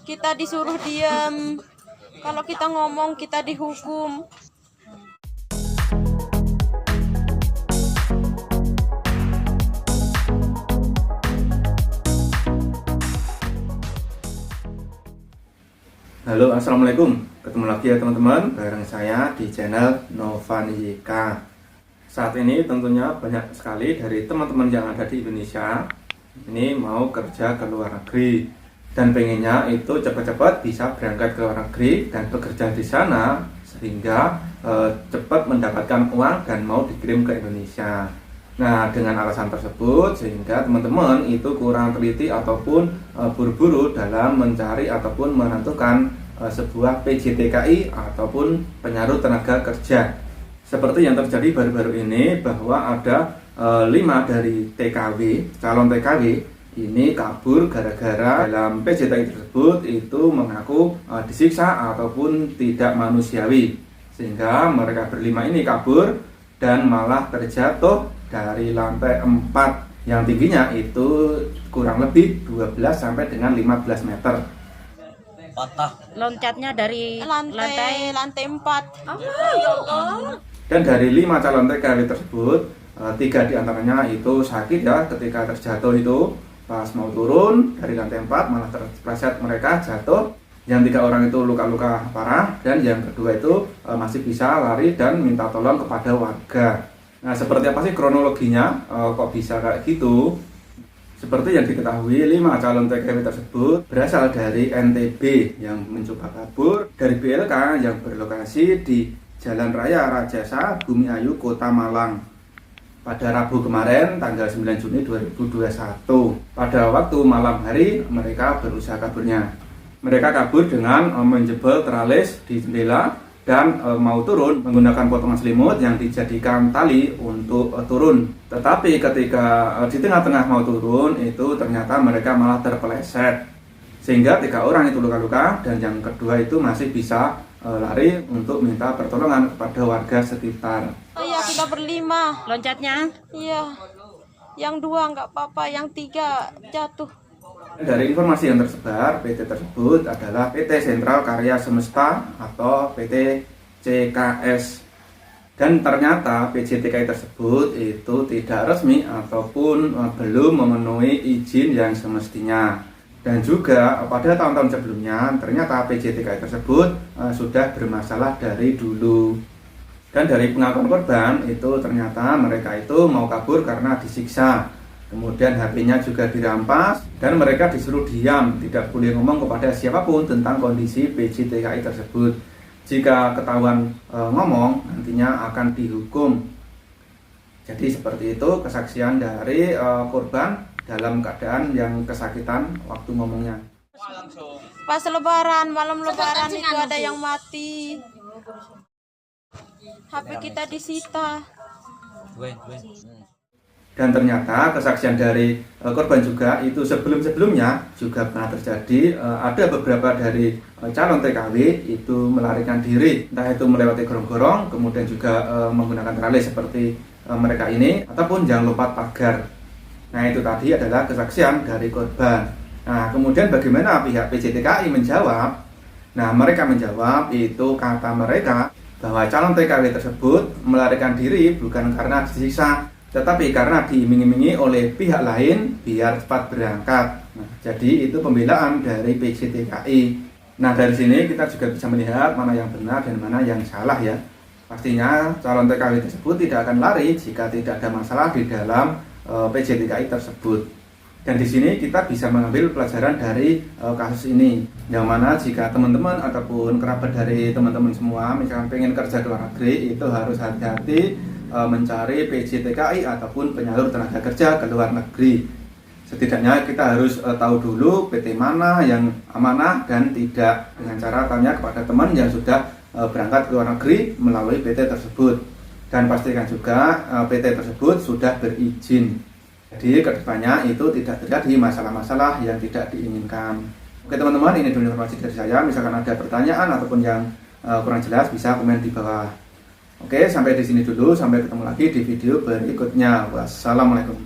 kita disuruh diam. Kalau kita ngomong kita dihukum. Halo, assalamualaikum. Ketemu lagi ya teman-teman, bareng saya di channel Novaniyika. Saat ini tentunya banyak sekali dari teman-teman yang ada di Indonesia ini mau kerja ke luar negeri dan pengennya itu cepat-cepat bisa berangkat ke luar negeri dan bekerja di sana sehingga cepat mendapatkan uang dan mau dikirim ke Indonesia. Nah, dengan alasan tersebut sehingga teman-teman itu kurang teliti ataupun buru-buru dalam mencari ataupun menentukan sebuah PJTKI ataupun penyalur tenaga kerja. Seperti yang terjadi baru-baru ini bahwa ada 5 dari TKW, calon TKW ini kabur gara-gara dalam PJTKI tersebut itu mengaku disiksa ataupun tidak manusiawi. Sehingga mereka berlima ini kabur dan malah terjatuh dari lantai 4 yang tingginya itu kurang lebih 12 sampai dengan 15 meter. Patah. Loncatnya dari Lantai 4. ya Allah. Dan dari 5 calon TKW tersebut, 3 diantaranya itu sakit ya ketika terjatuh itu. Pas mau turun dari lantai 4 malah terpleset mereka jatuh. Yang 3 orang itu luka-luka parah dan yang kedua itu masih bisa lari dan minta tolong kepada warga. Nah, seperti apa sih kronologinya? Kok bisa kayak gitu? Seperti yang diketahui, 5 calon TKW tersebut berasal dari NTB yang mencoba kabur dari BLK yang berlokasi di Jalan Raya Rajasa, Bumi Ayu, Kota Malang. Pada Rabu kemarin, tanggal 9 Juni 2021. Pada waktu malam hari, mereka berusaha kaburnya. Mereka kabur dengan menjebol teralis di jendela dan mau turun menggunakan potongan selimut yang dijadikan tali untuk turun. Tetapi ketika di tengah-tengah mau turun itu ternyata mereka malah terpeleset. Sehingga 3 orang itu luka-luka dan yang kedua itu masih bisa lari untuk minta pertolongan kepada warga sekitar. Oh iya, kita berlima. Loncatnya? Iya. Yang 2 nggak apa-apa, yang 3 jatuh. Dari informasi yang tersebar, PT tersebut adalah PT Sentral Karya Semesta atau PT CKS. Dan ternyata PJTKI tersebut itu tidak resmi ataupun belum memenuhi izin yang semestinya. Dan juga pada tahun-tahun sebelumnya ternyata PJTKI tersebut sudah bermasalah dari dulu. Dan dari pengakuan korban itu ternyata mereka itu mau kabur karena disiksa. Kemudian HP-nya juga dirampas dan mereka disuruh diam, tidak boleh ngomong kepada siapapun tentang kondisi PJTKI tersebut. Jika ketahuan ngomong, nantinya akan dihukum. Jadi seperti itu kesaksian dari korban dalam keadaan yang kesakitan waktu ngomongnya. Pas lebaran, malam lebaran itu ada yang mati. HP kita disita. Dan ternyata kesaksian dari korban juga itu sebelum-sebelumnya juga pernah terjadi. Ada beberapa dari calon TKW itu melarikan diri, entah itu melewati gorong-gorong, kemudian juga menggunakan teralis seperti mereka ini, ataupun yang lompat pagar. Nah, itu tadi adalah kesaksian dari korban. Nah, kemudian bagaimana pihak PJTKI menjawab? Nah, mereka menjawab itu kata mereka bahwa calon TKW tersebut melarikan diri bukan karena disiksa, tetapi karena diiming-imingi oleh pihak lain biar cepat berangkat. Nah, jadi itu pembelaan dari PJTKI. Nah, dari sini kita juga bisa melihat mana yang benar dan mana yang salah ya. Pastinya calon TKW tersebut tidak akan lari jika tidak ada masalah di dalam PJTKI tersebut. Dan di sini kita bisa mengambil pelajaran dari kasus ini. Yang mana jika teman-teman ataupun kerabat dari teman-teman semua misalkan pengen kerja ke luar negeri, itu harus hati-hati mencari PJTKI ataupun penyalur tenaga kerja ke luar negeri. Setidaknya kita harus tahu dulu PT mana yang amanah dan tidak, dengan cara tanya kepada teman yang sudah berangkat ke luar negeri melalui PT tersebut. Dan pastikan juga PT tersebut sudah berizin. Jadi kedepannya itu tidak terjadi masalah-masalah yang tidak diinginkan. Oke teman-teman, ini dulu informasi dari saya. Misalkan ada pertanyaan ataupun yang kurang jelas bisa komen di bawah. Oke, sampai di sini dulu. Sampai ketemu lagi di video berikutnya. Wassalamualaikum.